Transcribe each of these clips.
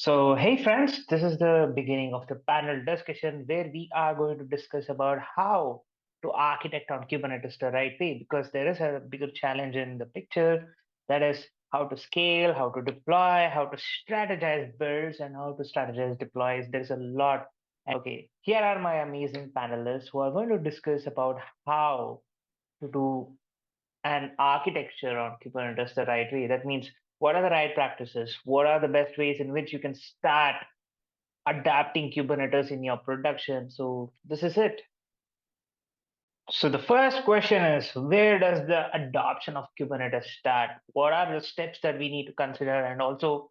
Hey friends, this is the beginning of the panel discussion where we are going to discuss about how to architect on Kubernetes the right way because there is a bigger challenge in the picture, that is how to scale, how to deploy, how to strategize builds, and how to strategize deploys. There's a lot. Okay, here are my amazing panelists who are going to discuss about how to do an architecture on Kubernetes the right way. That means what are the right practices? What are the best ways in which you can start adapting Kubernetes in your production? So this is it. So the first question is, where does the adoption of Kubernetes start? What are the steps that we need to consider? And also,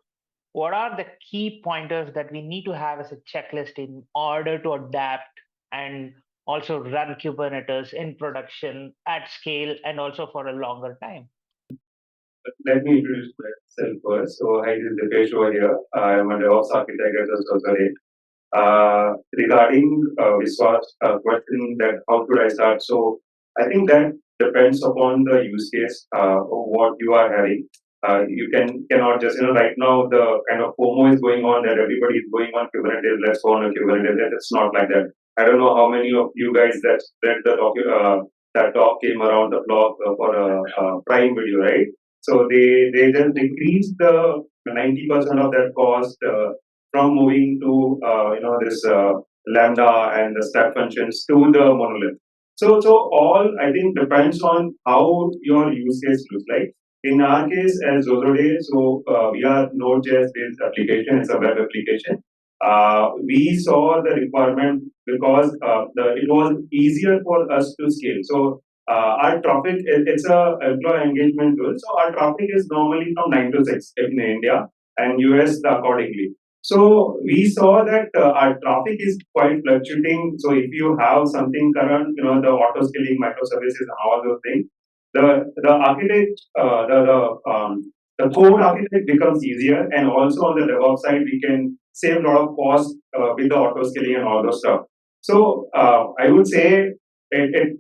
what are the key pointers that we need to have as a checklist in order to adapt and also run Kubernetes in production at scale and also for a longer time? Let me introduce myself first. So, hi, this is Dipesh over here. I am a DevOps architect at Associate. Regarding Viswas' question that how should I start? So, I think that depends upon the use case of what you are having. You cannot just right now the kind of FOMO is going on that everybody is going on Kubernetes. Let's go on a Kubernetes. It's not like that. I don't know how many of you guys that read the that talk came around the blog for a Prime video, right? So they just decreased the 90% of that cost from moving to this lambda and the step functions to the monolith. So all I think depends on how your use case looks like. In our case, as Zotode, so we are Node.js based application. It's a web application. We saw the requirement because it was easier for us to scale. So our traffic, it's a employee engagement tool. So our traffic is normally from 9 to 6 in India and US accordingly. So we saw that our traffic is quite fluctuating. So if you have something current, the auto scaling microservices and all those things, the architect, the code architect becomes easier, and also on the DevOps side, we can save a lot of cost with the auto scaling and all those stuff. So I would say it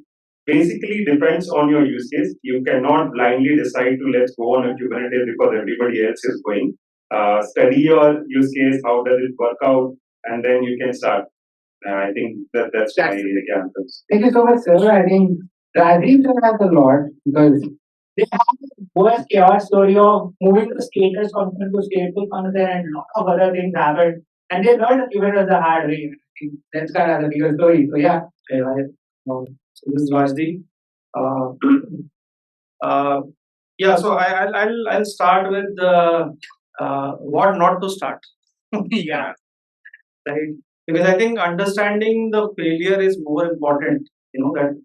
basically depends on your use case. You cannot blindly decide to let's go on a Kubernetes because everybody else is going. Study your use case, how does it work out, and then you can start. I think that's my answer. Thank you so much, sir. I think Brazil has a lot because they have the worst chaos story of moving the status function to stateful function and a lot of other things happened. And they learned Kubernetes the hard way. I think that's kind of the bigger story. So yeah, so this is Vajdi. Uh, Yeah, so I'll start with what not to start. Yeah, right. Because I think understanding the failure is more important,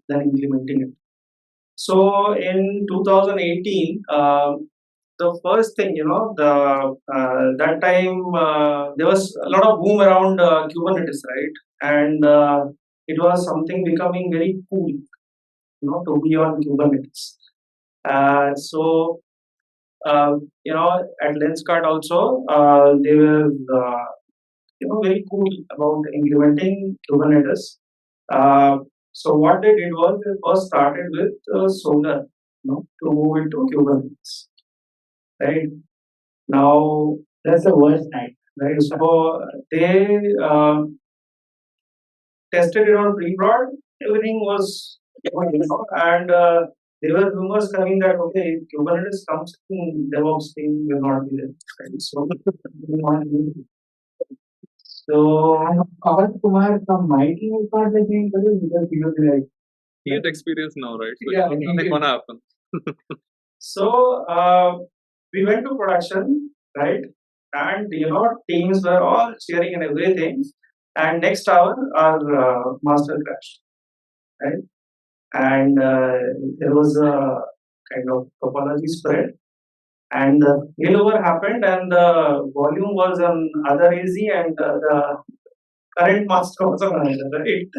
than implementing it. So in 2018, the first thing, that time there was a lot of boom around Kubernetes, right? And it was something becoming very cool, to be on Kubernetes. So at Lenskart also, they were, very cool about implementing Kubernetes. So what they did was they first started with Solar, to move into Kubernetes, right? Now that's the worst time. right, so they tested it on pre-prod. Everything was, and there were rumors coming that okay, if Kubernetes comes in DevOps team will not be there. Right? So Pawan Kumar from my team is not the same person because he was like He had experience now, right? So Yeah. nothing gonna happen. So we went to production, right? And teams were all cheering and everything. And next hour, our master crashed, right? And there was a kind of topology spread, and the failover happened, and the volume was on other AZ, and the current master was on another, right?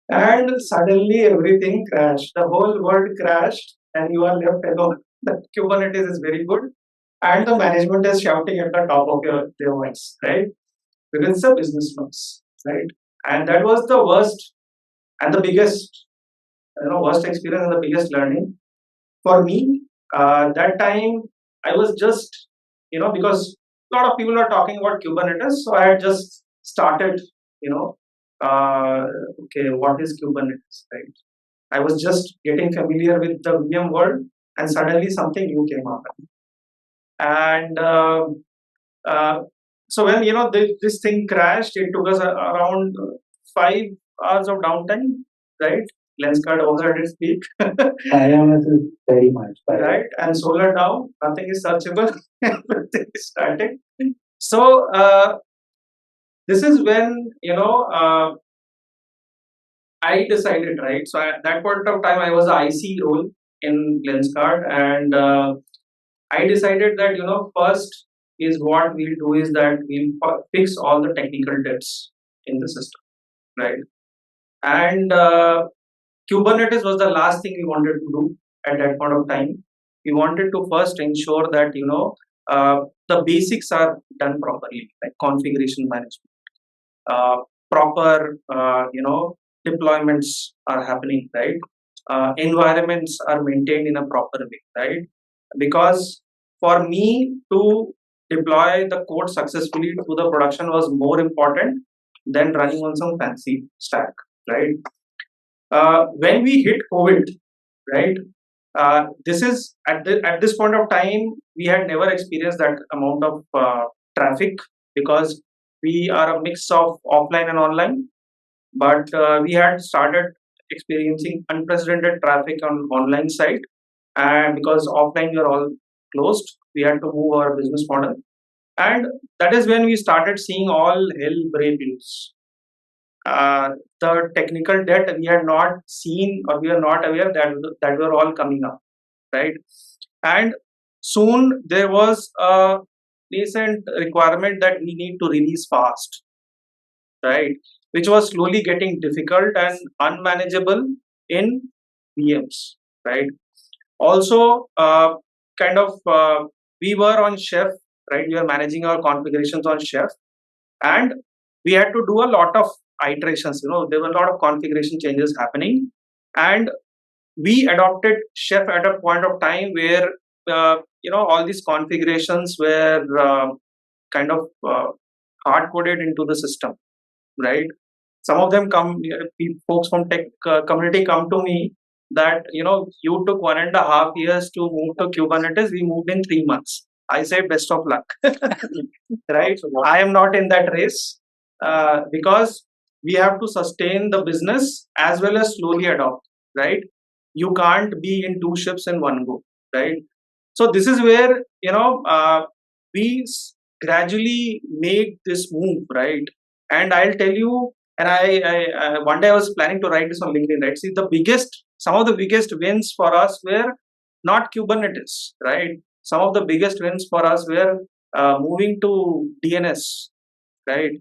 And suddenly everything crashed. The whole world crashed, and you are left alone. The Kubernetes is very good, and the management is shouting at the top of their voice, right? Because it's a business noise, right? And that was the worst and the biggest, worst experience and the biggest learning for me. That time I was just, because a lot of people are talking about Kubernetes, so I had just started, okay, what is Kubernetes, right? I was just getting familiar with the VM world, and suddenly something new came up. And uh, so when this thing crashed, it took us around 5 hours of downtime, right? Lenskart also at its peak. IMS is very much. Right, and solar down, nothing is searchable, everything is static. So this is when I decided, right? So at that point of time, I was a IC role in Lenskart, and I decided that first is what we'll do is that we'll fix all the technical debts in the system, right? And Kubernetes was the last thing we wanted to do at that point of time. We wanted to first ensure that the basics are done properly, like configuration management, proper deployments are happening, right? Environments are maintained in a proper way, right? Because for me to deploy the code successfully to the production was more important than running on some fancy stack, right? When we hit COVID, right? This is at this point of time we had never experienced that amount of traffic because we are a mix of offline and online. But we had started experiencing unprecedented traffic on online side, and because offline we are all closed, we had to move our business model, and that is when we started seeing all hell break loose. The technical debt we had not seen or we are not aware that were all coming up, right? And soon there was a nascent requirement that we need to release fast, right? Which was slowly getting difficult and unmanageable in VMs, right? Also, kind of we were on Chef, right? We were managing our configurations on Chef, and we had to do a lot of iterations. There were a lot of configuration changes happening, and we adopted Chef at a point of time where all these configurations were kind of hard coded into the system, right? Some of them folks from tech community come to me that you took 1.5 years to move to Kubernetes. We moved in 3 months. I say best of luck, right? I am not in that race because we have to sustain the business as well as slowly adopt, right? You can't be in two ships in one go, right? So this is where we gradually make this move, right? And I'll tell you, and I one day I was planning to write this on LinkedIn, right? See, some of the biggest wins for us were not Kubernetes, right? Some of the biggest wins for us were moving to DNS, right?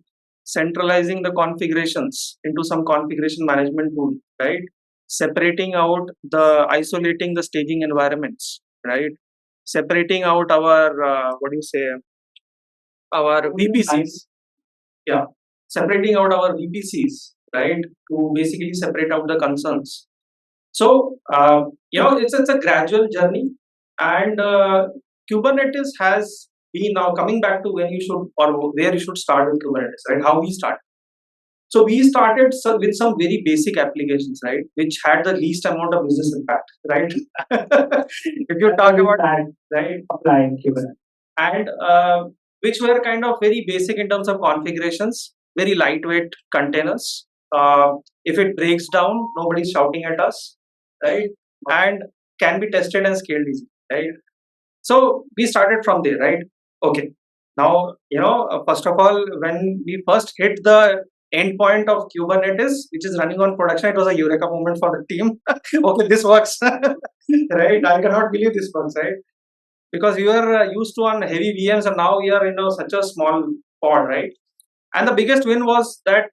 Centralizing the configurations into some configuration management tool, right? Separating out isolating the staging environments, right? Separating out our our VPCs, yeah, separating out our VPCs, right? To basically separate out the concerns. So it's a gradual journey, and Kubernetes has been now coming back to when you should or where you should start with Kubernetes, right? How we start. So we started with some very basic applications, right, which had the least amount of business impact, right? If you talk about that, right, applying Kubernetes, and which were kind of very basic in terms of configurations, very lightweight containers. If it breaks down, nobody's shouting at us, right? And can be tested and scaled easily, right? So we started from there, right? Okay. Now, first of all, when we first hit the endpoint of Kubernetes, which is running on production, it was a eureka moment for the team. Okay, this works, right? I cannot believe this works, right? Because we were used to on heavy VMs, and now we are in such a small pod, right? And the biggest win was that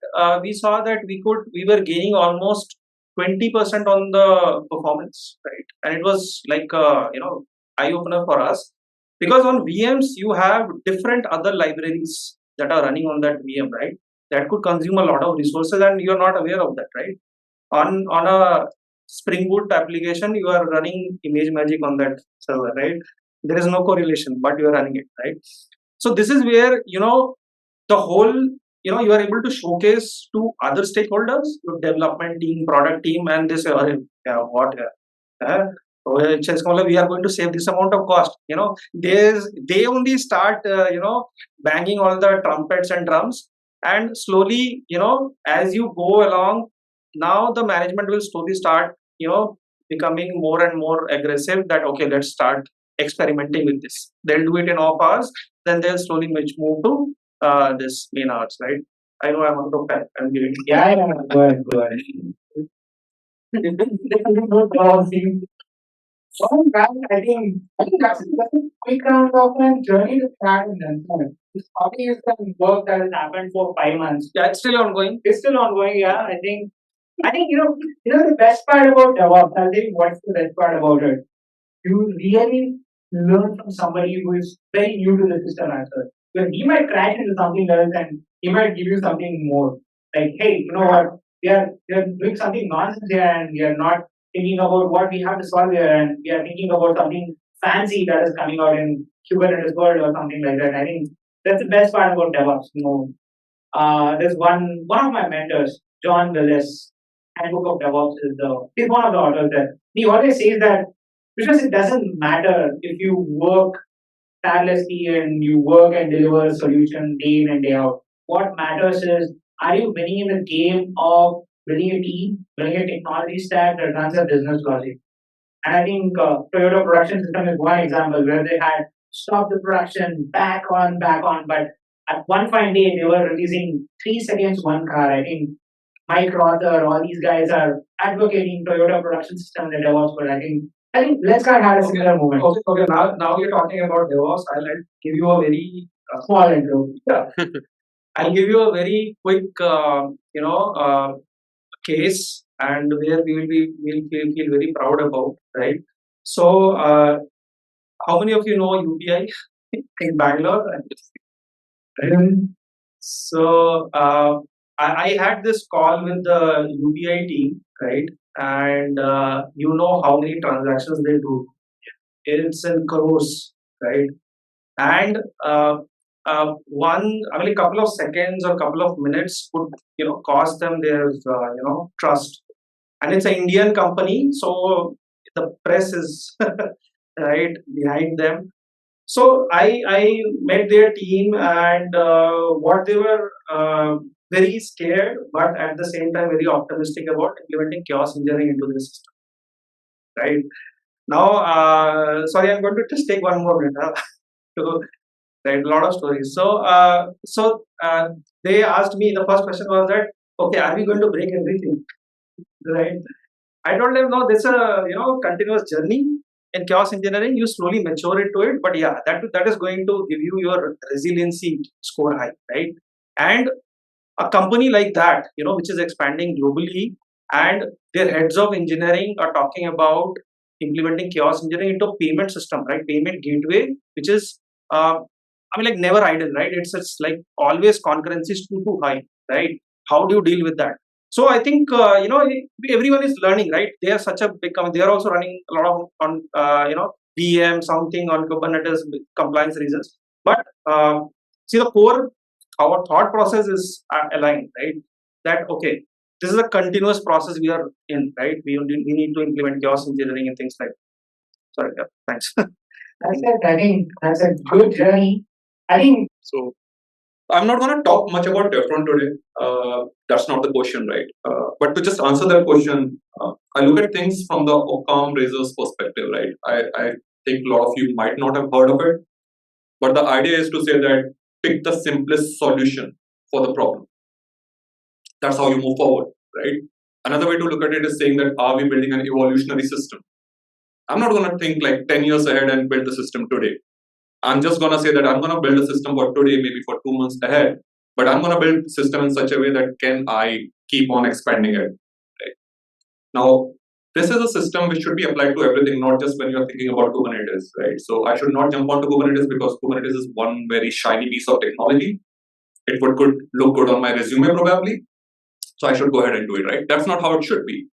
we saw that we were gaining almost 20% on the performance, right? And it was like eye opener for us because on VMs you have different other libraries that are running on that VM, right? That could consume a lot of resources, and you are not aware of that, right? On a Spring Boot application, you are running ImageMagick on that server, right? There is no correlation, but you are running it, right? So this is where, the whole, you are able to showcase to other stakeholders, your development team, product team, and they say, "Arey, yeah, what? We are going to save this amount of cost." They only start, banging all the trumpets and drums, and slowly, as you go along, now the management will slowly start, becoming more and more aggressive. That okay, let's start experimenting with this. They'll do it in off hours, then they'll slowly move to this main hours, right? I know I'm out of time. I'm giving. Yeah, go ahead, go ahead. So, I think that's a quick round of a journey to start and then this hobby is some work that has happened for 5 months. Yeah, it's still ongoing. It's still ongoing, yeah. I think the best part about DevOps, I'll tell you what's the best part about it. You really learn from somebody who is very new to the system as well. Because he might crash into something else and he might give you something more. Like, hey, you know what? We are doing something nonsense here and we are not thinking about what we have to solve here and we are thinking about something fancy that is coming out in Kubernetes world or something like that. I think that's the best part about DevOps. There's one of my mentors, John Willis, Handbook of DevOps he's one of the authors there. He always says that because it doesn't matter if you work tirelessly and you work and deliver a solution day in and day out. What matters is, are you winning in the game of building a team, building a technology stack that runs a business logic? And I think Toyota production system is one example where they had stopped the production back on, but at one fine day they were releasing 3 seconds one car. I think Mike Rother, all these guys are advocating Toyota production system in the DevOps, but I think Let's Car had a similar movement. Okay. Now you're talking about DevOps. I'll give you a very Small intro. yeah. I'll give you a very quick, case, and where we'll feel very proud about, right? So, how many of you know UBI in Bangalore? So, I had this call with the UBI team, right? And you know how many transactions they do. It's in crores, right? And a couple of seconds or couple of minutes could, cost them their, trust. And it's an Indian company, so the press is right behind them. So I met their team, and what they were very scared, but at the same time very optimistic about implementing chaos engineering into the system. Right now, sorry, I'm going to just take one more minute to write a lot of stories. So they asked me. The first question was that, okay, are we going to break everything? Right. I told them, no, this is a continuous journey. In chaos engineering, you slowly mature into it, but yeah, that is going to give you your resiliency score high, right? And a company like that, which is expanding globally, and their heads of engineering are talking about implementing chaos engineering into a payment system, right? Payment gateway, which is, never idle, right? It's like always concurrency is too high, right? How do you deal with that? So I think everyone is learning, right? They are such a big company. They are also running a lot of on VM, something on Kubernetes compliance reasons. But see, the core our thought process is aligned, right? That okay, this is a continuous process we are in, right? We need to implement chaos engineering and things like that. Sorry, yeah, thanks. I think that's a good journey. I think So I'm not going to talk much about Devtron today. That's not the question, right? But to just answer that question, I look at things from the Occam Razor's perspective, right? I think a lot of you might not have heard of it, but the idea is to say that pick the simplest solution for the problem. That's how you move forward, right? Another way to look at it is saying that are we building an evolutionary system? I'm not going to think like 10 years ahead and build the system today. I'm just going to say that I'm going to build a system for today, maybe for 2 months ahead, but I'm going to build a system in such a way that can I keep on expanding it. Right? Now, this is a system which should be applied to everything, not just when you're thinking about Kubernetes, right? So I should not jump onto Kubernetes because Kubernetes is one very shiny piece of technology. It would look good on my resume probably. So I should go ahead and do it, right? That's not how it should be.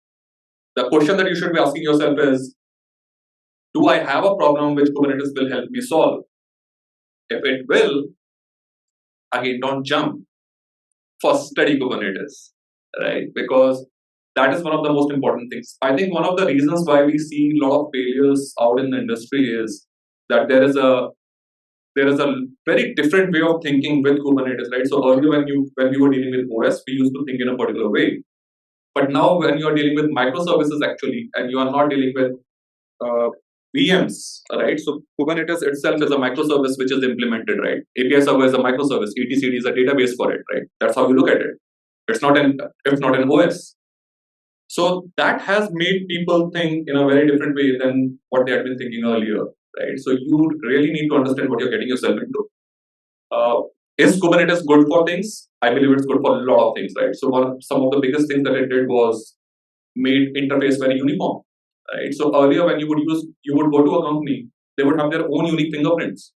The question that you should be asking yourself is, do I have a problem which Kubernetes will help me solve? If it will, again, don't jump. First, study Kubernetes, right? Because that is one of the most important things. I think one of the reasons why we see a lot of failures out in the industry is that there is a very different way of thinking with Kubernetes, right? So earlier when we were dealing with OS, we used to think in a particular way. But now when you are dealing with microservices actually, and you are not dealing with uh, VMs, right? So Kubernetes itself is a microservice which is implemented, right? API server is a microservice, etcd is a database for it, right? That's how you look at it. It's not an OS. So that has made people think in a very different way than what they had been thinking earlier, right? So you really need to understand what you're getting yourself into. Uh, is Kubernetes good for things? I believe it's good for a lot of things, right? So some of the biggest things that it did was made interface very uniform, right? So earlier when you would go to a company, they would have their own unique fingerprints.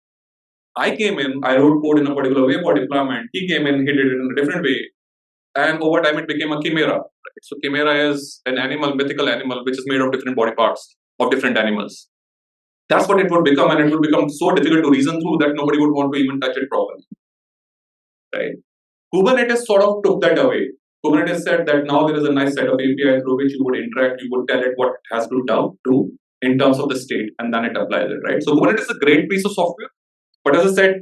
I came in, I wrote code in a particular way for deployment. He came in, he did it in a different way, and over time it became a chimera. Right? So chimera is an animal, mythical animal, which is made of different body parts of different animals. That's what it would become, and it would become so difficult to reason through that nobody would want to even touch it properly. Right? Kubernetes sort of took that away. Kubernetes said that now there is a nice set of API through which you would interact, you would tell it what it has to do in terms of the state, and then it applies it, right? So Kubernetes is a great piece of software, but as I said,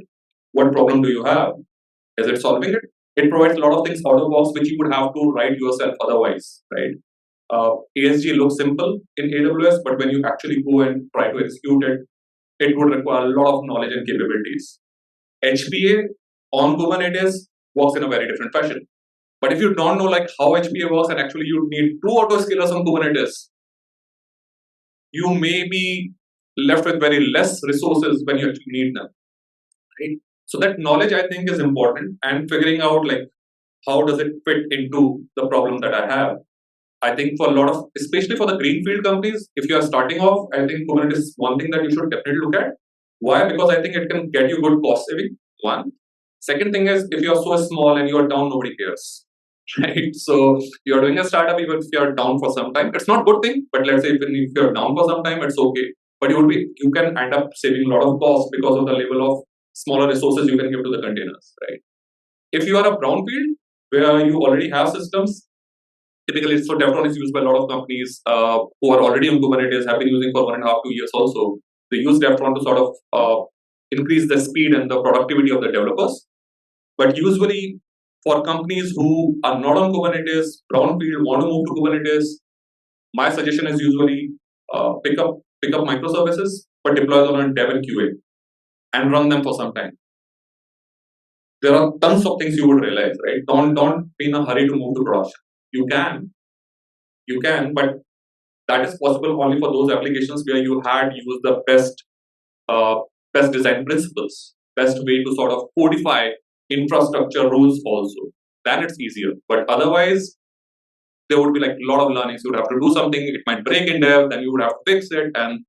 what problem do you have? Is it solving it? It provides a lot of things out of box which you would have to write yourself otherwise, right? ASG looks simple in AWS, but when you actually go and try to execute it, it would require a lot of knowledge and capabilities. HPA on Kubernetes works in a very different fashion. But if you don't know like how HPA works and actually you need 2 autoscalers on Kubernetes, you may be left with very less resources when you actually need them. Right? So that knowledge I think is important, and figuring out like how does it fit into the problem that I have. I think for a lot of, especially for the greenfield companies, if you are starting off, I think Kubernetes is one thing that you should definitely look at. Why? Because I think it can get you good cost saving. One. Second thing is, if you're so small and you're down, nobody cares. Right? So you're doing a startup, even if you're down for some time. It's not a good thing, but let's say even if you're down for some time, it's okay. But you can end up saving a lot of cost because of the level of smaller resources you can give to the containers, right? If you are a brownfield where you already have systems, typically, so Devtron is used by a lot of companies who are already on Kubernetes, have been using for 1.5, 2 years also. They use Devtron to sort of increase the speed and the productivity of the developers. But usually, for companies who are not on Kubernetes, brownfield, want to move to Kubernetes, my suggestion is usually pick up microservices, but deploy them on Dev and QA and run them for some time. There are tons of things you would realize, right? Don't be in a hurry to move to production. You can, but that is possible only for those applications where you had used the best design principles, best way to sort of codify infrastructure rules also. Then it's easier. But otherwise, there would be like a lot of learnings. You would have to do something, it might break in dev, then you would have to fix it, and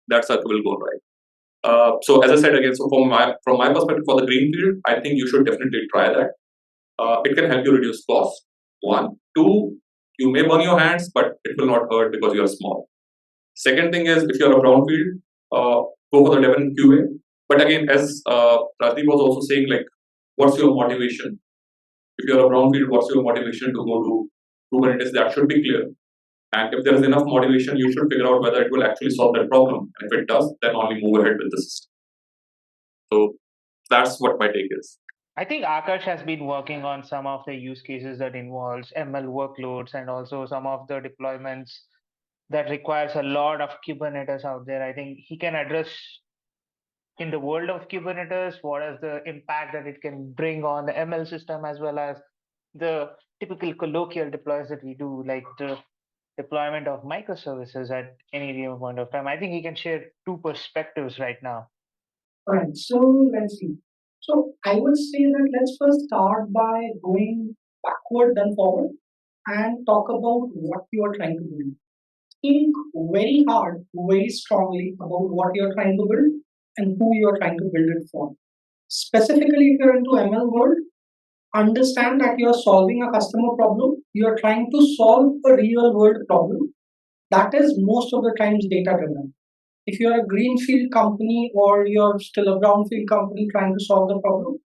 that circle will go right. So as I said again, so from my perspective for the greenfield, I think you should definitely try that. It can help you reduce cost. One, two, you may burn your hands, but it will not hurt because you are small. Second thing is, if you're a brownfield, go for the dev and QA. But again, as Rajdeep was also saying, like, what's your motivation? If you're a brownfield, what's your motivation to go to Kubernetes? That should be clear. And if there is enough motivation, you should figure out whether it will actually solve that problem. And if it does, then only move ahead with the system. So that's what my take is. I think Akash has been working on some of the use cases that involves ML workloads and also some of the deployments that requires a lot of Kubernetes out there. I think he can address in the world of Kubernetes what is the impact that it can bring on the ML system as well as the typical colloquial deploys that we do, like the deployment of microservices at any given point of time. I think he can share two perspectives right now. Alright, so let's see. So I would say that let's first start by going backward then forward and talk about what you are trying to build. Think very hard, very strongly about what you're trying to build and who you're trying to build it for. Specifically, if you're into ML world, understand that you're solving a customer problem. You're trying to solve a real world problem that is most of the times data driven. If you're a greenfield company or you're still a brownfield company trying to solve the problem,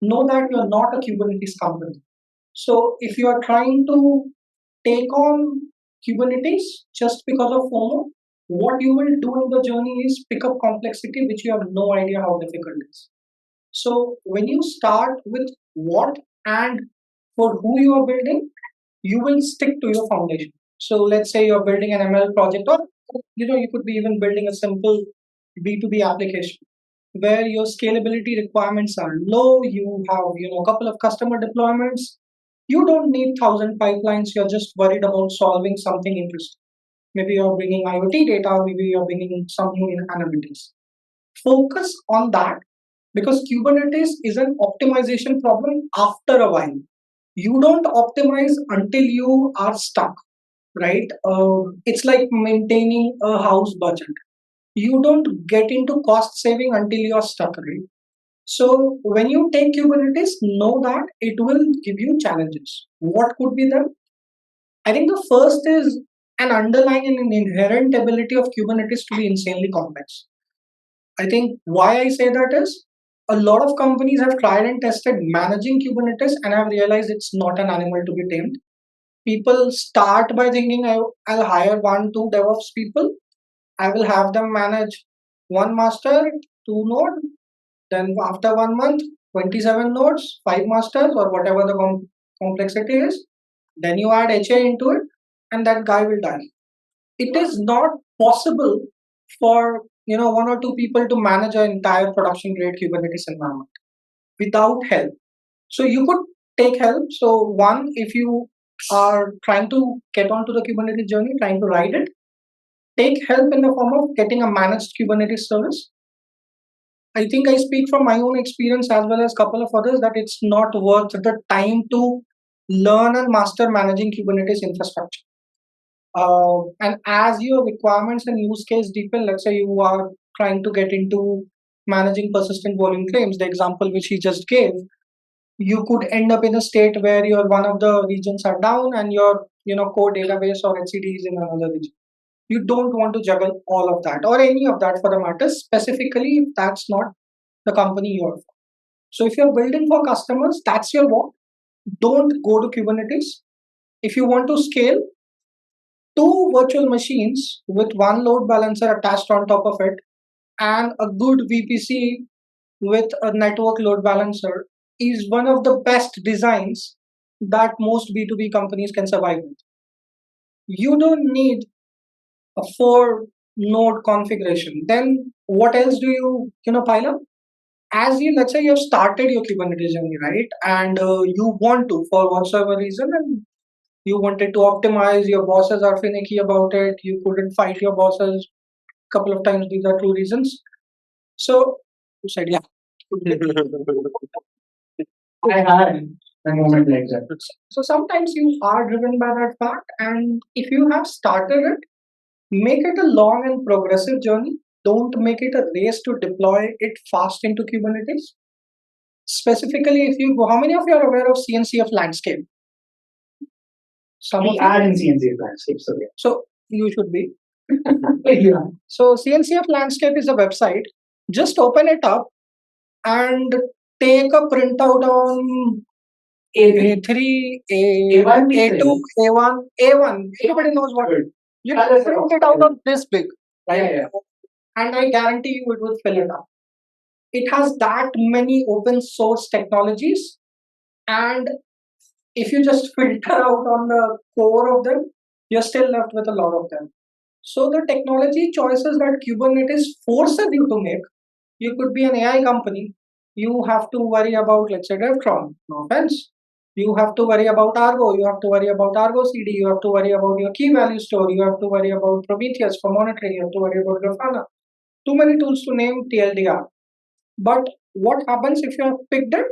know that you're not a Kubernetes company. So if you are trying to take on Kubernetes just because of FOMO, what you will do in the journey is pick up complexity which you have no idea how difficult it is. So when you start with what and for who you are building, you will stick to your foundation. So let's say you're building an ML project, or you could be even building a simple B2B application where your scalability requirements are low. You have a couple of customer deployments. You don't need 1,000 pipelines. You're just worried about solving something interesting. Maybe you're bringing IoT data. Maybe you're bringing something in analytics. Focus on that because Kubernetes is an optimization problem after a while. You don't optimize until you are stuck, right? It's like maintaining a house budget. You don't get into cost saving until you're stuck, right? So when you take Kubernetes, know that it will give you challenges. What could be them? I think the first is an underlying and an inherent ability of Kubernetes to be insanely complex. I think why I say that is a lot of companies have tried and tested managing Kubernetes and have realized it's not an animal to be tamed. People start by thinking I'll hire 1, 2 DevOps people. I will have them manage one master, 2 node. Then after 1 month, 27 nodes, 5 masters, or whatever the complexity is. Then you add HA into it, and that guy will die. It is not possible for 1 or 2 people to manage an entire production grade Kubernetes environment without help. So you could take help. So one, if you are trying to get onto the Kubernetes journey, trying to ride it, take help in the form of getting a managed Kubernetes service. I think I speak from my own experience as well as a couple of others that it's not worth the time to learn and master managing Kubernetes infrastructure. And as your requirements and use case deepen, let's say you are trying to get into managing persistent volume claims, the example which he just gave, you could end up in a state where your one of the regions are down and your core database or HCD is in another region. You don't want to juggle all of that or any of that for the matter, specifically if that's not the company you're for. So if you're building for customers, that's your what. Don't go to Kubernetes. If you want to scale, 2 virtual machines with one load balancer attached on top of it and a good VPC with a network load balancer is one of the best designs that most B2B companies can survive with. You don't need a 4 node configuration. Then what else do you pile up? As you, let's say you have started your Kubernetes journey, right? And you want to, for whatsoever reason, and you wanted to optimize, your bosses are finicky about it, you couldn't fight your bosses a couple of times, these are 2 reasons. So, you said, yeah. I had a moment like that. So sometimes you are driven by that fact, and if you have started it, make it a long and progressive journey. Don't make it a race to deploy it fast into Kubernetes. Specifically, if you go, how many of you are aware of CNCF landscape? Some We of you. are in CNC landscape, so yeah. So you should be. Yeah. So CNCF landscape is a website. Just open it up and take a printout on A3, A1, A2, A1, A1. Everybody knows what. You can print it out on this big, right? Yeah. And I guarantee you it will fill it up. It has that many open source technologies, and if you just filter out on the core of them, you're still left with a lot of them. So the technology choices that Kubernetes forces you to make, you could be an AI company, you have to worry about, let's say, Devtron, no offense. You have to worry about Argo, you have to worry about Argo CD, you have to worry about your key value store, you have to worry about Prometheus for monitoring, you have to worry about Grafana. Too many tools to name, TLDR. But what happens if you have picked it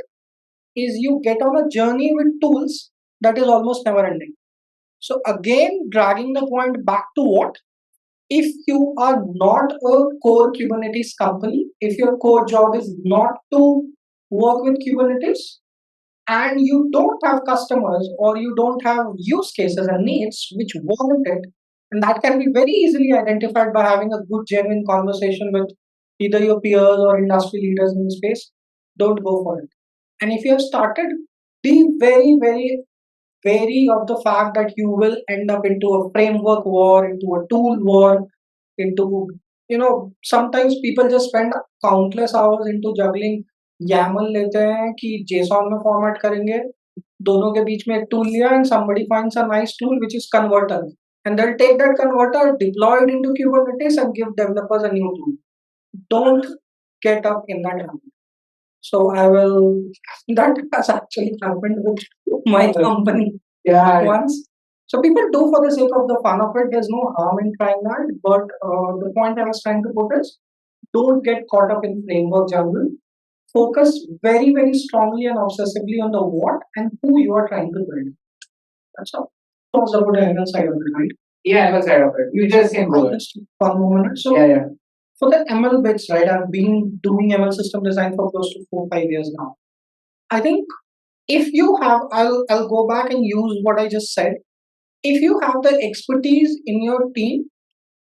is you get on a journey with tools that is almost never ending. So again, dragging the point back to what? If you are not a core Kubernetes company, if your core job is not to work with Kubernetes, and you don't have customers or you don't have use cases and needs which warrant it, And that can be very easily identified by having a good, genuine conversation with either your peers or industry leaders in the space. Don't go for it. And if you have started, be very, very wary of the fact that you will end up into a framework war, into a tool war, into, sometimes people just spend countless hours into juggling. YAML लेते हैं कि JSON में format करेंगे, दोनों के बीच में एक tool लिया, and somebody finds a nice tool which is converter, and they'll take that converter, deploy it into Kubernetes, and give developers a new tool. Don't get up in that habit. So I will. That has actually happened with my company Yeah, once. So people do for the sake of the fun of it. There's no harm in trying that. But the point I was trying to put is, don't get caught up in framework jungle. Focus very, very strongly and obsessively on the what and who you are trying to build. That's all. Talks about the ML side of it, right? yeah, ML side of it. You just can go. Just one more minute. So Yeah. for the ML bits, right? I've been doing ML system design for close to 4 5 years now. I think if you have, I'll go back and use what I just said. If you have the expertise in your team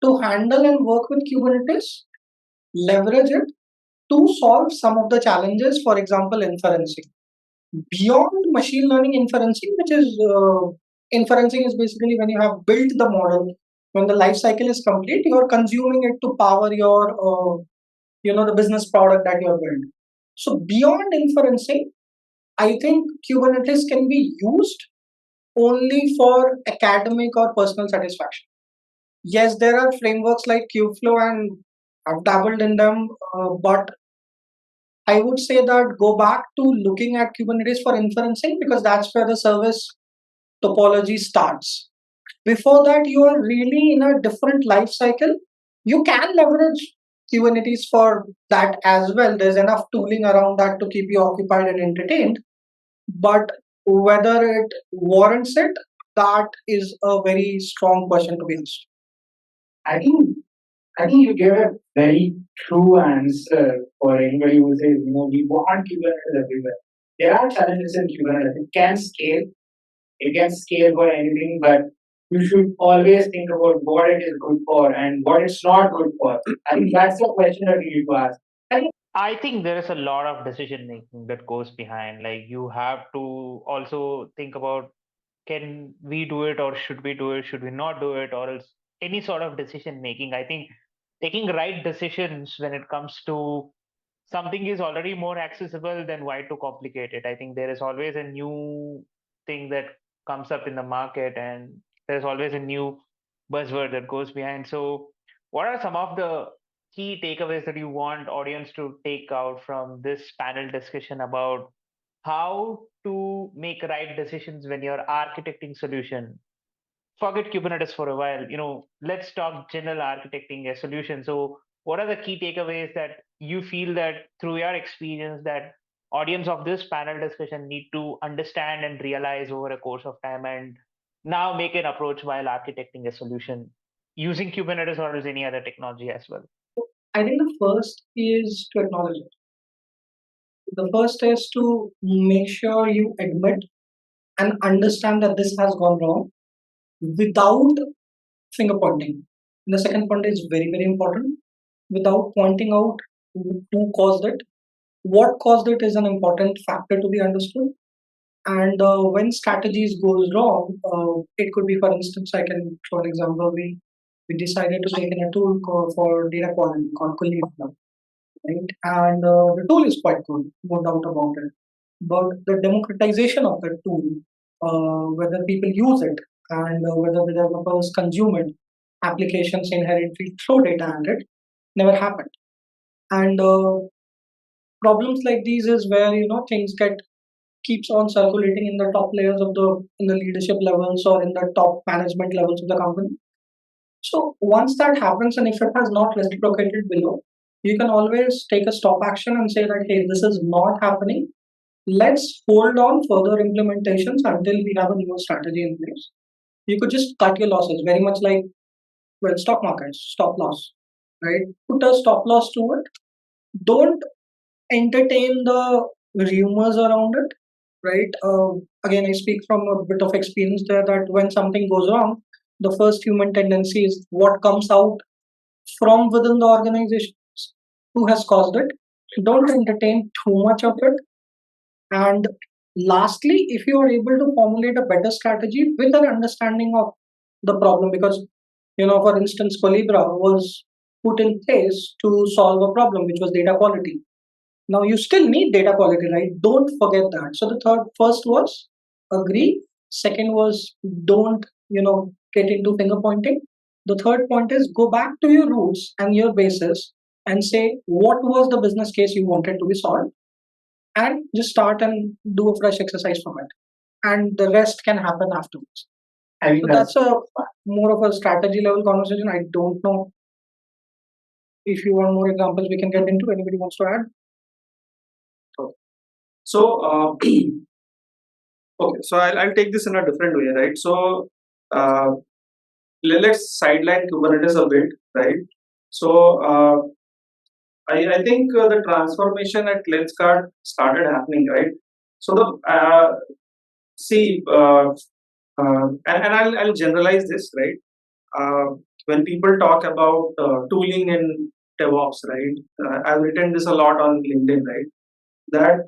to handle and work with Kubernetes, leverage it to solve some of the challenges. For example, inferencing. Beyond machine learning inferencing, which is inferencing is basically when you have built the model, when the life cycle is complete, you are consuming it to power your the business product that you have built. So beyond inferencing, I think Kubernetes can be used only for academic or personal satisfaction. Yes, there are frameworks like Kubeflow, and I've dabbled in them, but I would say that go back to looking at Kubernetes for inferencing, because that's where the service topology starts. Before that, you are really in a different life cycle. You can leverage Kubernetes for that as well. There's enough tooling around that to keep you occupied and entertained. But whether it warrants it, that is a very strong question to be asked. I think you gave a very true answer for anybody who says, we want Kubernetes everywhere. There are challenges in Kubernetes. It can scale for anything, but you should always think about what it is good for and what it's not good for. I think that's the question that you need to ask. I think there is a lot of decision making that goes behind. Like you have to also think about, can we do it or should we do it? Should we not do it? Or else any sort of decision making. I think taking right decisions when it comes to something is already more accessible, then why to complicate it? I think there is always a new thing that comes up in the market, and there's always a new buzzword that goes behind. So what are some of the key takeaways that you want audience to take out from this panel discussion about how to make right decisions when you're architecting solution? Forget Kubernetes for a while. Let's talk general architecting a solution. So what are the key takeaways that you feel that through your experience that audience of this panel discussion need to understand and realize over a course of time, and now make an approach while architecting a solution using Kubernetes or as any other technology as well? I think the first is to acknowledge it. The first is to make sure you admit and understand that this has gone wrong without finger pointing. And the second point is very, very important. Without pointing out who caused it, what caused it is an important factor to be understood. And when strategies goes wrong, it could be, for instance, I can throw an example. We decided to take in a tool for data quality called cloudnative, right? And the tool is quite good, no doubt about it. But the democratization of the tool, whether people use it and whether the developers consume it, applications inherently throw data at it, never happened. And problems like these is where things keeps on circulating in the top layers of the leadership levels or in the top management levels of the company. So once that happens, and if it has not reciprocated below, you can always take a stop action and say that, hey, this is not happening. Let's hold on further implementations until we have a new strategy in place. You could just cut your losses, very much like, well, stock markets, stop loss, right? Put a stop loss to it. Don't entertain the rumors around it, right? Again, I speak from a bit of experience there that when something goes wrong, the first human tendency is what comes out from within the organization. Who has caused it? Don't entertain too much of it. And lastly, if you are able to formulate a better strategy with an understanding of the problem, because for instance, Colibra was put in place to solve a problem, which was data quality. Now you still need data quality, right? Don't forget that. So the first was agree. Second was don't, get into finger pointing. The third point is go back to your roots and your basis and say what was the business case you wanted to be solved, and just start and do a fresh exercise from it. And the rest can happen afterwards. I mean, So that's a more of a strategy level conversation. I don't know if you want more examples we can get into. Anybody wants to add? So, okay, so I'll take this in a different way, right? So, let's sideline Kubernetes a bit, right? So, I think the transformation at Lenskart started happening, right? So and I'll generalize this, right? When people talk about tooling in DevOps, right? I've written this a lot on LinkedIn, right? That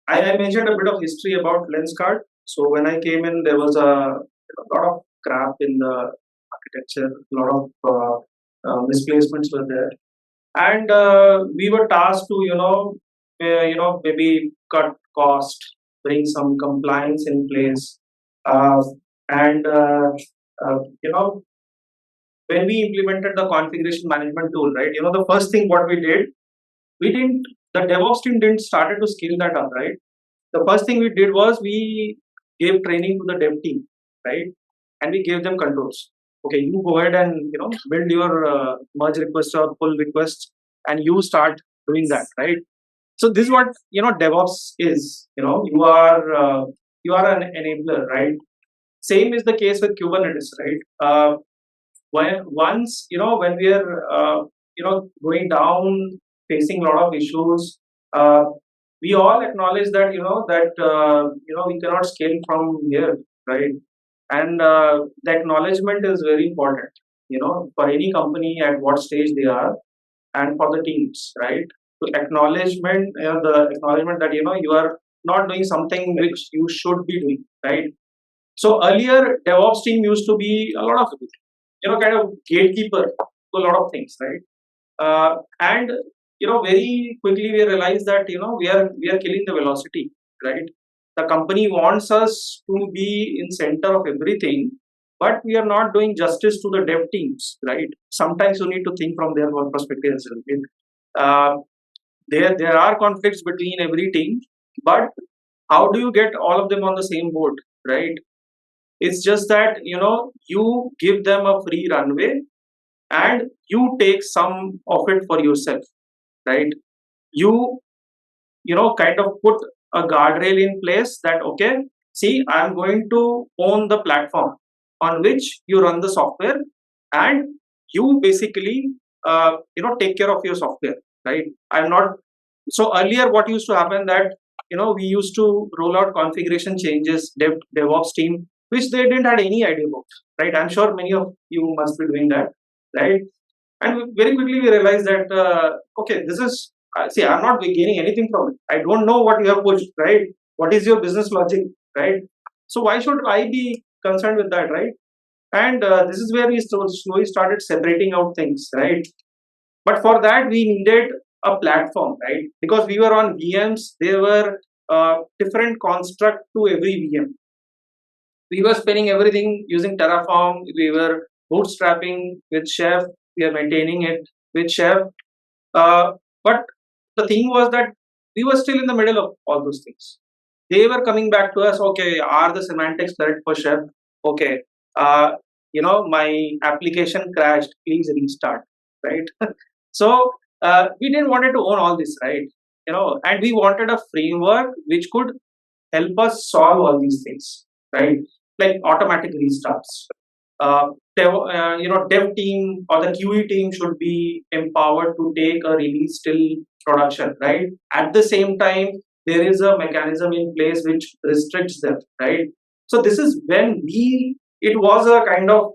I mentioned a bit of history about Lenskart. So when I came in, there was a lot of crap in the architecture, a lot of misplacements were there, and we were tasked to maybe cut cost, bring some compliance in place, and when we implemented the configuration management tool, right? The first thing what we did, the DevOps team didn't started to scale that up, right? The first thing we did was we gave training to the dev team, right? And we gave them controls. Okay, you go ahead and build your merge request or pull request, and you start doing that, right? So this is what DevOps is. You are an enabler, right? Same is the case with Kubernetes, right? When we are going down, facing a lot of issues, we all acknowledge that we cannot scale from here, right? And the acknowledgement is very important, for any company at what stage they are, and for the teams, right? The acknowledgement that you are not doing something which you should be doing, right? So earlier, DevOps team used to be a lot of kind of gatekeeper to a lot of things, right? And very quickly we realized that we are killing the velocity, right? The company wants us to be in center of everything, but we are not doing justice to the dev teams, right? Sometimes you need to think from their own perspective as well. There are conflicts between every team, but how do you get all of them on the same board, right? It's just that you give them a free runway and you take some of it for yourself, right? You kind of put a guardrail in place that, okay, see, I'm going to own the platform on which you run the software, and you basically take care of your software, right? I'm not. So earlier what used to happen that we used to roll out configuration changes, DevOps team, which they didn't had any idea about, right? I'm sure many of you must be doing that, right? And very quickly we realized that okay, this is see, I'm not gaining anything from it. I don't know what you have pushed, right? What is your business logic, right? So why should I be concerned with that, right? And this is where we slowly started separating out things, right? But for that we needed a platform, right? Because we were on VMs, there were different construct to every VM. We were spinning everything using Terraform. We were bootstrapping with Chef. We are maintaining it with Chef. But the thing was that we were still in the middle of all those things. They were coming back to us. Okay, are the semantics correct for Chef? Okay, my application crashed. Please restart. Right. So we didn't wanted to own all this, right? And we wanted a framework which could help us solve all these things, right? Like automatic restarts. Dev team or the QE team should be empowered to take a release till production, right? At the same time, there is a mechanism in place which restricts them, right? So this is when it was a kind of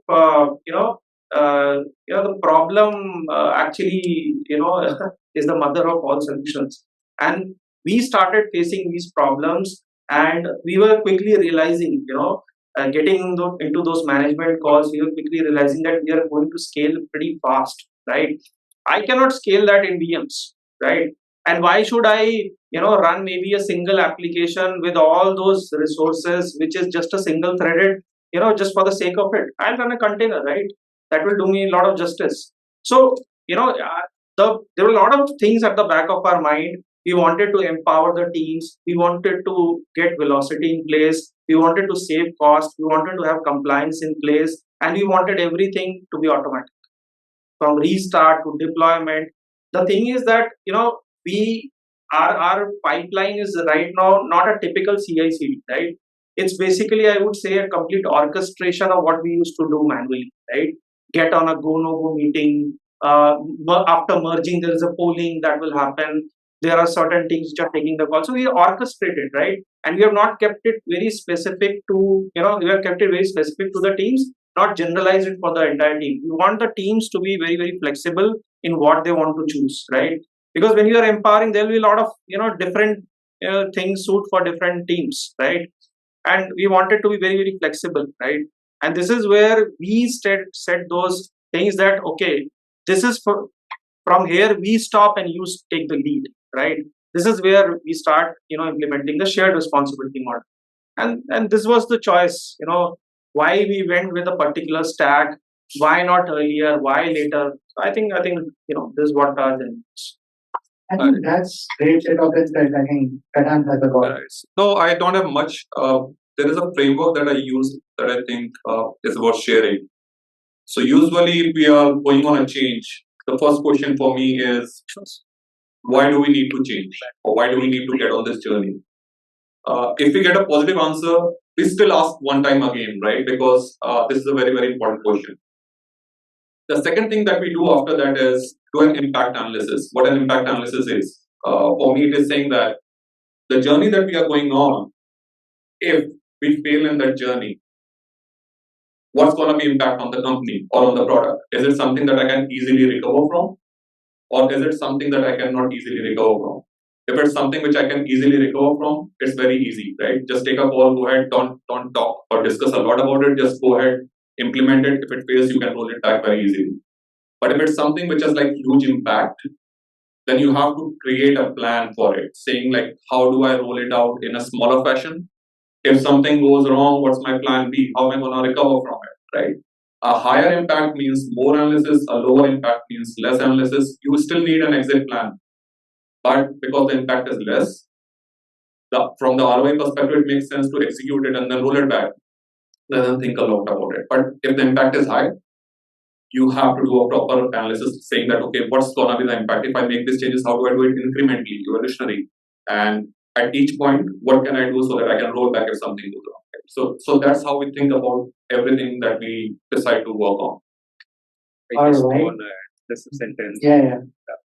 the problem actually is the mother of all solutions, and we started facing these problems, and we were quickly realizing, getting into those management calls, we were quickly realizing that we are going to scale pretty fast, right? I cannot scale that in VMs, right? And why should I run maybe a single application with all those resources, which is just a single threaded, just for the sake of it? I'll run a container, right? That will do me a lot of justice. So there were a lot of things at the back of our mind. We wanted to empower the teams, we wanted to get velocity in place, we wanted to save cost, we wanted to have compliance in place, and we wanted everything to be automatic, from restart to deployment. The thing is that we our pipeline is right now not a typical CI/CD, right? It's basically, I would say, a complete orchestration of what we used to do manually, right? Get on a go no go meeting. After merging, there is a polling that will happen. There are certain things which are taking the call. So we orchestrate it, right? And we have not kept it very specific to, we have kept it very specific to the teams, not generalize it for the entire team. We want the teams to be very, very flexible in what they want to choose, right? Because when you are empowering, there will be a lot of different things suit for different teams, right? And we want it to be very, very flexible, right? And this is where we set those things that, okay, this is from here we stop and you take the lead, right? This is where we start implementing the shared responsibility model. And this was the choice, why we went with a particular stack, why not earlier, why later. I think this is what our journey is. I think that's great set of insights. I think Vedant has a lot. No, I don't have much. There is a framework that I use that I think is worth sharing. So usually if we are going on a change, the first question for me is, why do we need to change? Or why do we need to get on this journey? If we get a positive answer, we still ask one time again, right? Because this is a very, very important question. The second thing that we do after that is do an impact analysis. What an impact analysis is, for me, it is saying that the journey that we are going on, if we fail in that journey, what's going to be impact on the company or on the product? Is it something that I can easily recover from? Or is it something that I cannot easily recover from? If it's something which I can easily recover from, it's very easy, right? Just take a call, go ahead, don't talk or discuss a lot about it, just go ahead, implement it. If it fails, you can roll it back very easily. But if it's something which has like huge impact, then you have to create a plan for it, saying like, how do I roll it out in a smaller fashion? If something goes wrong, what's my plan B? How am I going to recover from it, right? A higher impact means more analysis, a lower impact means less analysis. You still need an exit plan. But because the impact is less, from the ROI perspective, it makes sense to execute it and then roll it back rather than think a lot about it. But if the impact is high, you have to do a proper analysis saying that, okay, what's going to be the impact? If I make these changes, how do I do it incrementally, evolutionary? And at each point, what can I do so that I can roll back if something goes wrong? Right? So that's how we think about everything that we decide to work on. I just want to add just a sentence. Yeah.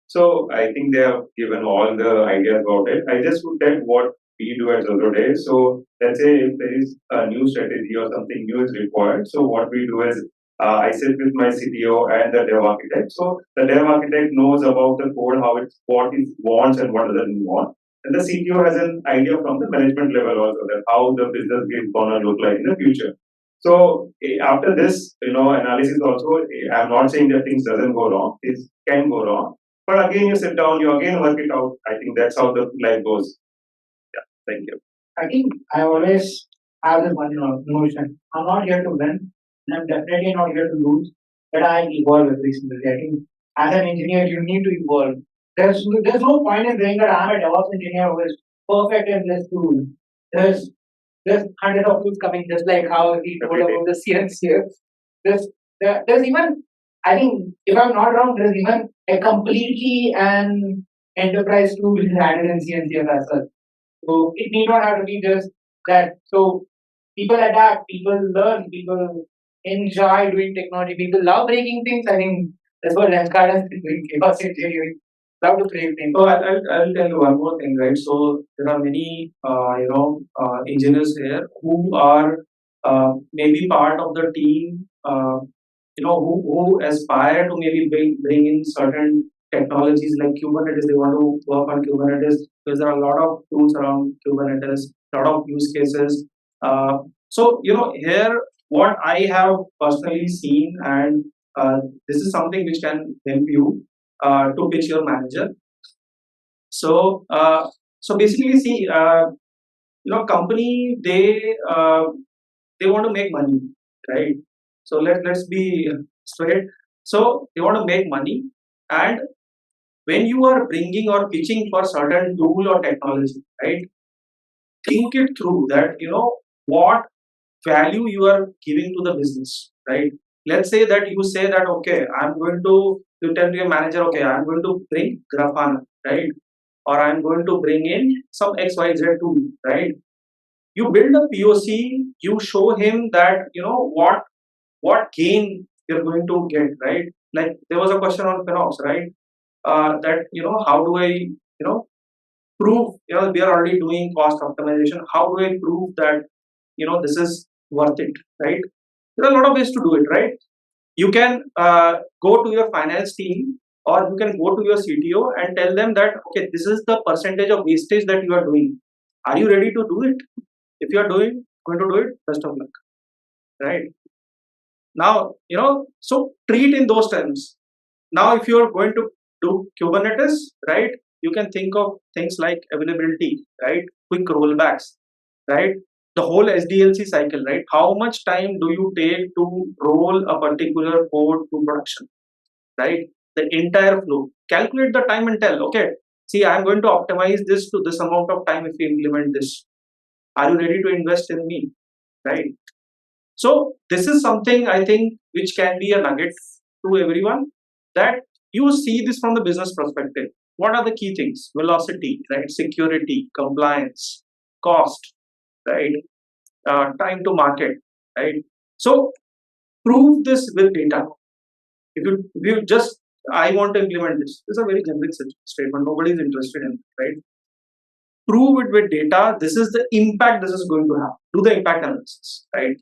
So I think they have given all the ideas about it. I just would tell what we do at Zozo Day. So let's say if there is a new strategy or something new is required. So what we do is I sit with my CTO and the dev architect. So the dev architect knows about the code, what it wants and what doesn't want. And the CTO has an idea from the management level also that how the business is gonna look like in the future. So after this, analysis also, I'm not saying that things doesn't go wrong. It can go wrong. But again, you sit down, you again work it out. I think that's how the life goes. Yeah, thank you. I think I always have this one notion. I'm not here to win, and I'm definitely not here to lose, but I evolve every single day. I think as an engineer, you need to evolve. There's no point in saying that I'm a DevOps engineer who is perfect in this tool. There's hundreds of tools coming, just like how he told about the CNCF. There's even, I think, if I'm not wrong, there's even a completely an enterprise tool which is added in CNCF as well. So it need not have to be just that. So people adapt, people learn, people enjoy doing technology, people love breaking things. I think that's what Lenskart has been doing. Chaos engineering. Love to break things. So I'll tell you one more thing, right? So there are many engineers here who are maybe part of the team, who aspire to maybe bring in certain technologies like Kubernetes. They want to work on Kubernetes because there are a lot of tools around Kubernetes, a lot of use cases. So here what I have personally seen, and this is something which can help you to pitch your manager. So basically, see, company, they want to make money, right? So let's be straight. So they want to make money, and when you are bringing or pitching for certain tool or technology, right? Think it through that what value you are giving to the business, right? Let's say that you say that, okay, you tell your manager, okay, I'm going to bring Grafana, right? Or I'm going to bring in some XYZ tool, right? You build a POC, you show him that, what gain you're going to get, right? Like there was a question on FinOps, right? That, how do I, prove, we are already doing cost optimization. How do I prove that, this is worth it, right? There are a lot of ways to do it, right? You can go to your finance team, or you can go to your CTO and tell them that, okay, this is the percentage of wastage that you are doing. Are you ready to do it? If you are going to do it, best of luck, right? Now, so treat in those terms. Now, if you are going to do Kubernetes, right, you can think of things like availability, right, quick rollbacks, right, the whole SDLC cycle, right? How much time do you take to roll a particular code to production, right? The entire flow. Calculate the time and tell, okay, see, I'm going to optimize this to this amount of time if we implement this. Are you ready to invest in me, right? So this is something I think which can be a nugget to everyone, that you see this from the business perspective. What are the key things? Velocity, right? Security, compliance, cost, right? Time to market, right? So prove this with data. If you just, I want to implement this. This is a very generic statement. Nobody is interested in it, right? Prove it with data. This is the impact this is going to have. Do the impact analysis, right?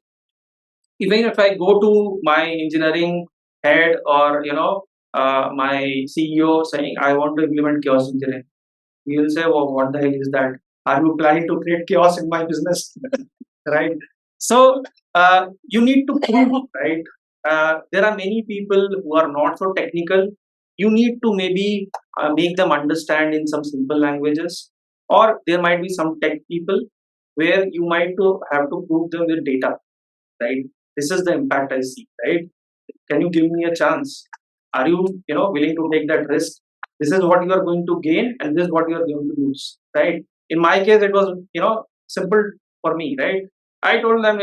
Even if I go to my engineering head, or my CEO saying I want to implement chaos engineering, he will say, well, what the hell is that? Are you planning to create chaos in my business? Right? So you need to prove, right? There are many people who are not so technical. You need to maybe make them understand in some simple languages, or there might be some tech people where you might have to prove them with data, right? This is the impact I see, right? Can you give me a chance? Are you, willing to take that risk? This is what you are going to gain, and this is what you are going to lose, right? In my case, it was, simple for me, right? I told them,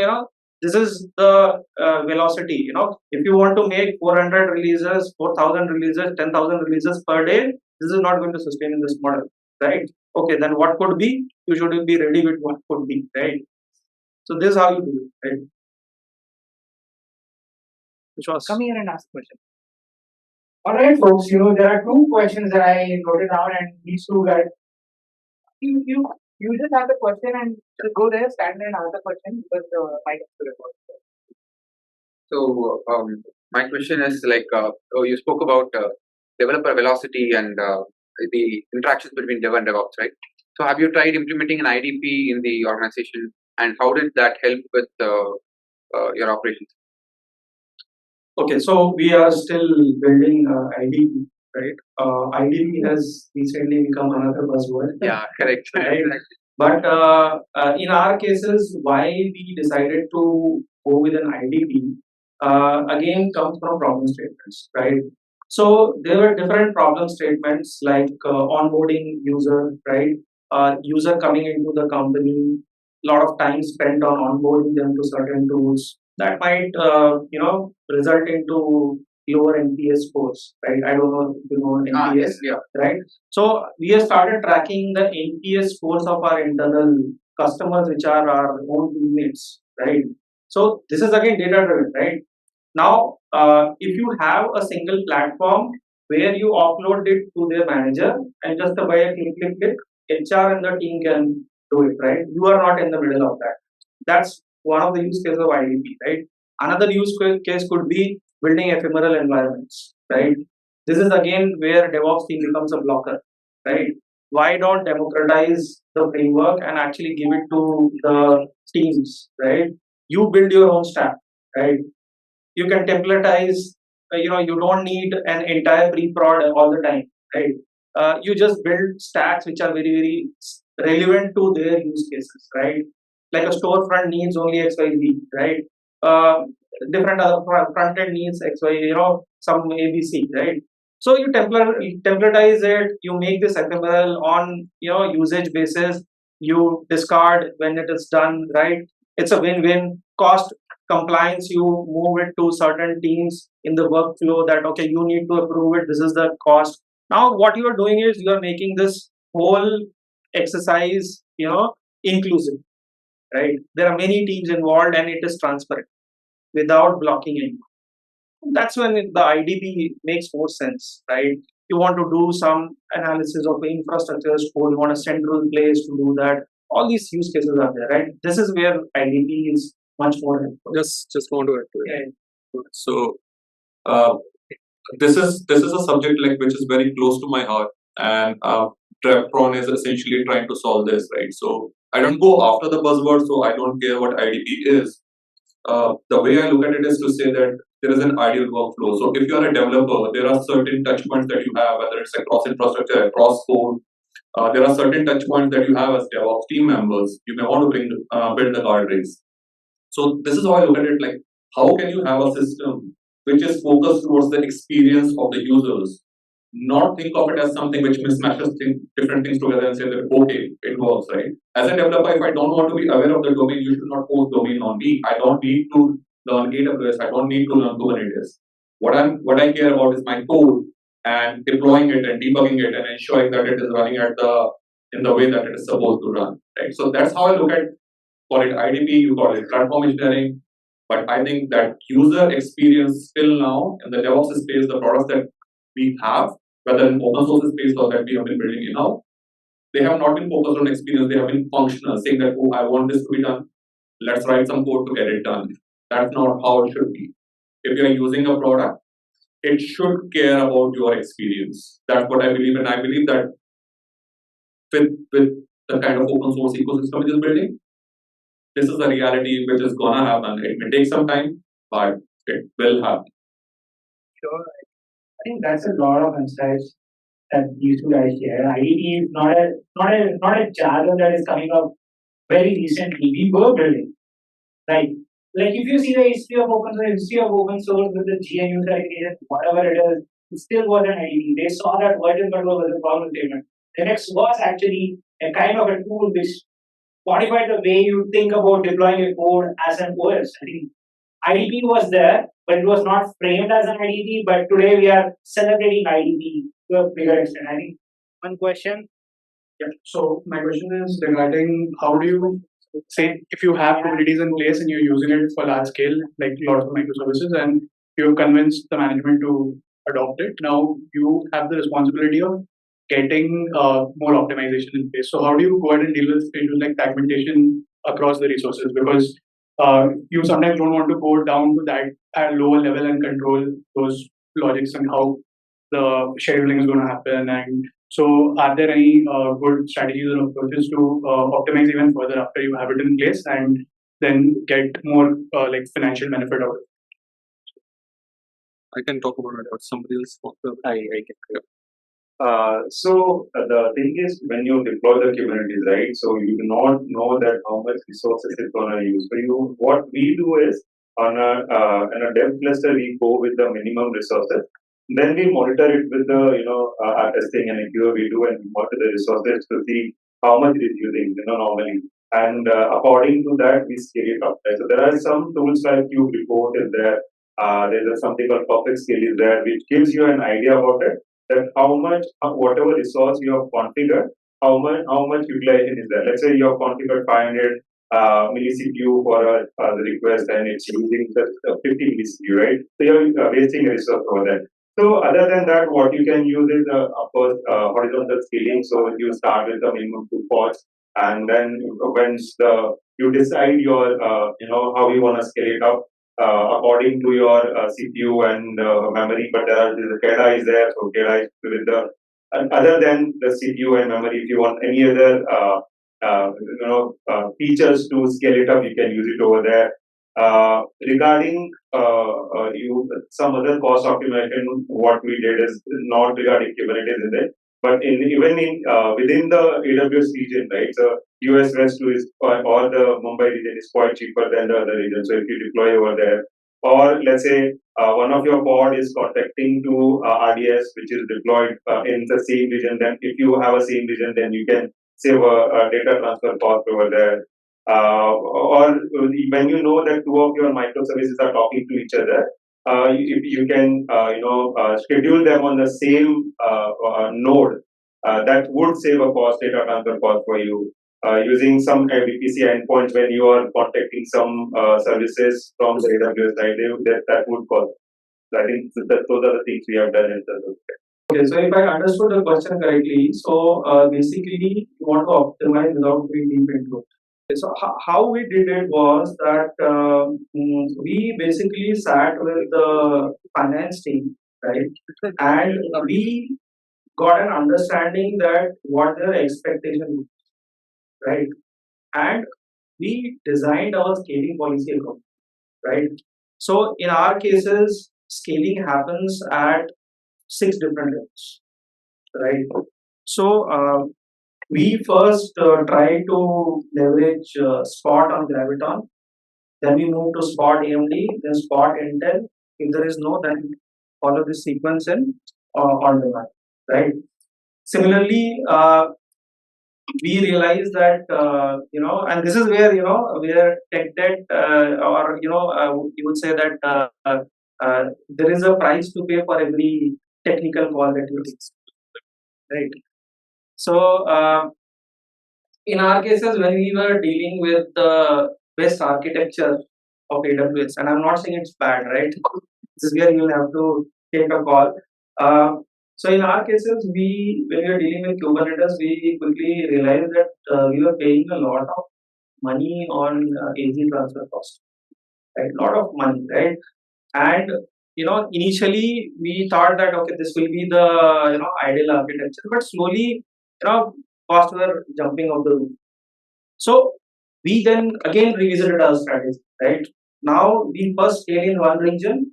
this is the velocity. If you want to make 400 releases, 4,000 releases, 10,000 releases per day, this is not going to sustain in this model, right? Okay, then what could be? You should be ready with what could be, right? So this is how you do it, right? Come here and ask questions. All right, folks. There are two questions that I noted down, and these two guys, you just ask the question and just go there, stand there, and ask the question because the mic is to record. So my question is like, you spoke about developer velocity and the interactions between dev and DevOps, right? So have you tried implementing an IDP in the organization, and how did that help with your operations? Okay, so we are still building IDP, right? IDP has recently become another buzzword. Yeah, correct. Right? Exactly. But in our cases, why we decided to go with an IDP again comes from problem statements, right? So there were different problem statements like onboarding user, right? User coming into the company, lot of time spent on onboarding them to certain tools that might result into lower NPS scores, right? I don't know if you know NPS, Yes, yeah. right? So we have started tracking the NPS scores of our internal customers, which are our own teammates, right? So this is again data driven, right? Now, if you have a single platform where you upload it to their manager and just by a click, HR and the team can do it, right? You are not in the middle of that. That's one of the use cases of IDP, right? Another case could be building ephemeral environments, right? This is again where DevOps team becomes a blocker, right? Why don't democratize the framework and actually give it to the teams, right? You build your own stack, right? You can templatize, you don't need an entire pre-prod all the time, right? You just build stacks which are very very relevant to their use cases, right? Like a storefront needs only xyz, right? uh, Different other front end needs xy, some abc, right? So you templatize it, you make this ephemeral on usage basis, you discard when it is done, right? It's a win-win. Cost compliance, you move it to certain teams in the workflow that okay, you need to approve it, this is the cost. Now what you are doing is you are making this whole exercise inclusive, right? There are many teams involved and it is transparent without blocking anyone. That's when the IDP makes more sense, right? You want to do some analysis of the infrastructure as code, you want a central place to do that. All these use cases are there, right? This is where IDP is much more helpful. Just want to add to it. Yeah. So uh, this is a subject like which is very close to my heart, and Devtron is essentially trying to solve this, right? So I don't go after the buzzword, so I don't care what IDP is. The way I look at it is to say that there is an ideal workflow. So if you are a developer, there are certain touch points that you have, whether it's across infrastructure, across code. There are certain touch points that you have as DevOps team members. You may want to build the guardrails. So this is how I look at it. Like, how can you have a system which is focused towards the experience of the users, not think of it as something which mismatches different things together and say that okay, it works, right? As a developer, if I don't want to be aware of the domain, you should not post domain on me. I don't need to learn AWS. I don't need to learn Kubernetes. What I care about is my code and deploying it and debugging it and ensuring that it is running in the way that it is supposed to run, right? So that's how I look at, call it IDP, you call it platform engineering. But I think that user experience still now in the DevOps space, the products that we have, whether in open source space or that we have been building in-house, they have not been focused on experience. They have been functional, saying that, oh, I want this to be done. Let's write some code to get it done. That's not how it should be. If you are using a product, it should care about your experience. That's what I believe. And I believe that with the kind of open source ecosystem it is building, this is a reality which is gonna happen. It may take some time, but it will happen. Sure. I think that's a lot of insights that these two guys share. IDP is not a jargon that is coming up very recently. We were building, right? Like if you see the history of open source with the GNU certification, whatever it is, it still was an IDP. They saw that version control was a problem statement. Linux was actually a kind of a tool which modified the way you think about deploying a code as an OS. I think IDP was there, but it was not framed as an IDP. But today we are celebrating IDP to a bigger extent. I think one question. Yeah. So my question is regarding how do you say if you have Kubernetes in place and you're using it for large scale, like lots of microservices, and you've convinced the management to adopt it. Now you have the responsibility of getting more optimization in place. So how do you go ahead and deal with issues like fragmentation across the resources? Because you sometimes don't want to go down to that at lower level and control those logics and how the scheduling is going to happen. And so, are there any good strategies or approaches to optimize even further after you have it in place and then get more like financial benefit out of it? I can talk about it, but somebody else. I can. So the thing is, when you deploy the Kubernetes, right? So you do not know that how much resources it's gonna use. So what we do is on a dev cluster, we go with the minimum resources. Then we monitor it with the our testing and QA we do, and we monitor the resources to see how much it is using, normally. And according to that, we scale it up. Right? So there are some tools like Cube Report is there. There's something called Perfect Scale is there, which gives you an idea about it, that how much, whatever resource you have configured, how much utilization is there. Let's say you have configured 500 milli-CPU for the request, and it's using just 50 milli-CPU, right? So you're wasting a resource over there. So other than that, what you can use is of course horizontal scaling. So you start with the minimum 2 pods, and then once the you decide your, how you want to scale it up according to your CPU and memory. But there are the CADA is there, so CADA is with the other than the CPU and memory. If you want any other features to scale it up, you can use it over there. Regarding some other cost optimization, what we did is not regarding Kubernetes in it, but even in within the AWS region, right? So US West is or the Mumbai region is quite cheaper than the other region. So if you deploy over there, or let's say one of your pod is contacting to RDS, which is deployed in the same region, then if you have a same region, then you can save a data transfer cost over there. Or when you know that two of your microservices are talking to each other, you can schedule them on the same node. That would save a cost, data transfer cost for you. Using some VPC endpoints when you are contacting some services from the AWS side, that would cost. So I think those are the things we have done in terms of. Okay, so if I understood the question correctly, so basically you want to optimize without going deep into it. So how we did it was that we basically sat with the finance team, right? And we got an understanding that what their expectation is, right? And we designed our scaling policy accordingly, right? So in our cases, scaling happens at 6 different levels, right? So we first try to leverage Spot on Graviton, then we move to Spot AMD, then Spot Intel. If there is no, then follow this sequence in on demand, right? Similarly, we realize that and this is where where tech debt or you would say that there is a price to pay for every technical call that you take, right? So in our cases, when we were dealing with the best architecture of AWS, and I'm not saying it's bad, right? This is where you'll have to take a call. So in our cases, when we are dealing with Kubernetes, we quickly realized that we were paying a lot of money on AZ transfer cost, right? A lot of money, right? And initially we thought that okay, this will be the ideal architecture, but slowly costs were jumping off the roof. So we then again revisited our strategy, right? Now we first scale in one region,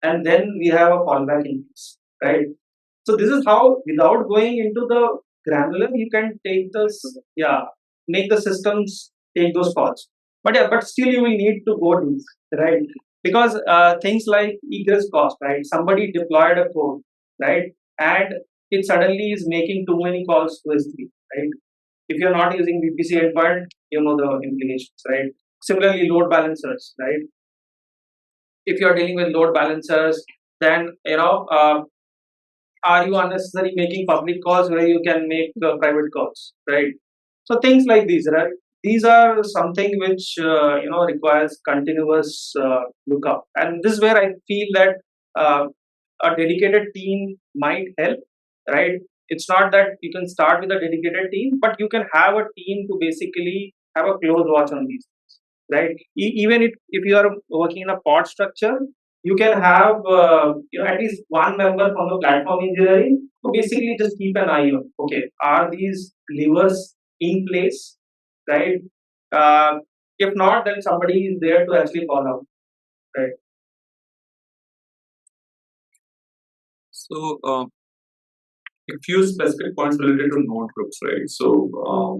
and then we have a fallback in case, right? So this is how, without going into the granular, you can take this, make the systems take those calls. But still you will need to go deep, right? Because things like egress cost, right? Somebody deployed a code, right? And it suddenly is making too many calls to S3, right? If you're not using VPC endpoint, you know the implications, right? Similarly, load balancers, right? If you're dealing with load balancers, then are you unnecessarily making public calls where you can make private calls, right? So things like these, right? These are something which requires continuous lookup, and this is where I feel that a dedicated team might help, right? It's not that you can start with a dedicated team, but you can have a team to basically have a close watch on these things, right? Even if you are working in a pod structure, you can have at least one member from the platform engineering to basically just keep an eye on, okay, are these levers in place, right? If not, then somebody is there to actually call out, right? So a few specific points related to node groups, right? So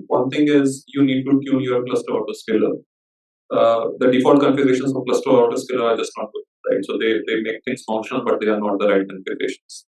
one thing is you need to tune your cluster autoscaler. The default configurations of cluster autoscaler are just not good, right? So they make things functional, but they are not the right configurations.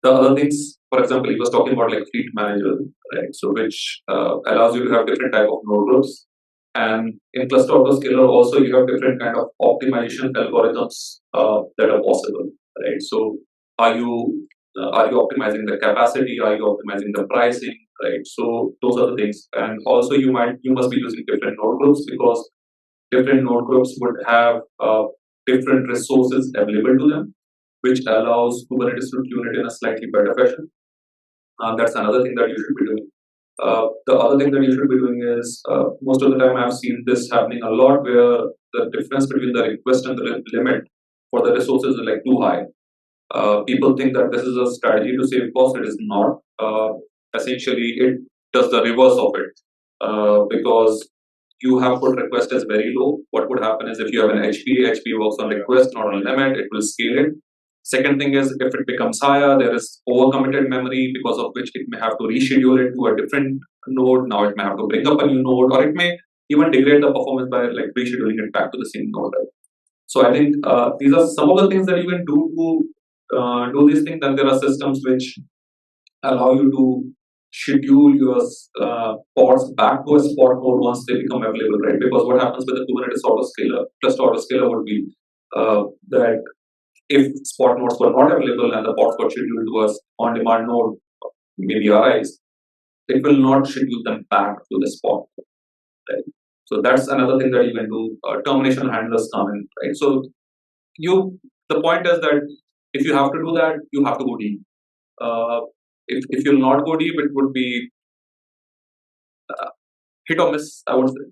The other things, for example, he was talking about like fleet manager, right? So which allows you to have different type of node groups. And in cluster autoscaler also you have different kind of optimization algorithms that are possible, right? So are you optimizing the capacity? Are you optimizing the pricing? Right. So those are the things. And also you must be using different node groups because different node groups would have different resources available to them, which allows Kubernetes to tune it in a slightly better fashion. That's another thing that you should be doing. The other thing that you should be doing is, most of the time I've seen this happening a lot, where the difference between the request and the limit for the resources is like too high. People think that this is a strategy to save cost. It is not. Essentially, it does the reverse of it, because you have put request as very low. What would happen is, if you have an HP works on request, not on limit, it will scale it. Second thing is, if it becomes higher, there is overcommitted memory, because of which it may have to reschedule it to a different node. Now it may have to bring up a new node, or it may even degrade the performance by like rescheduling it back to the same node. So I think these are some of the things that you can do to do these things. Then there are systems which allow you to schedule your pods back to a spot node once they become available, right? Because what happens with the Kubernetes autoscaler, plus autoscaler would be that if spot nodes were not available and the pods got scheduled to us on-demand node, maybe RIs, it will not schedule them back to the spot, right? So that's another thing that you can do. Termination handlers come in, right? So the point is that if you have to do that, you have to go deep. If you'll not go deep, it would be hit or miss, I would say.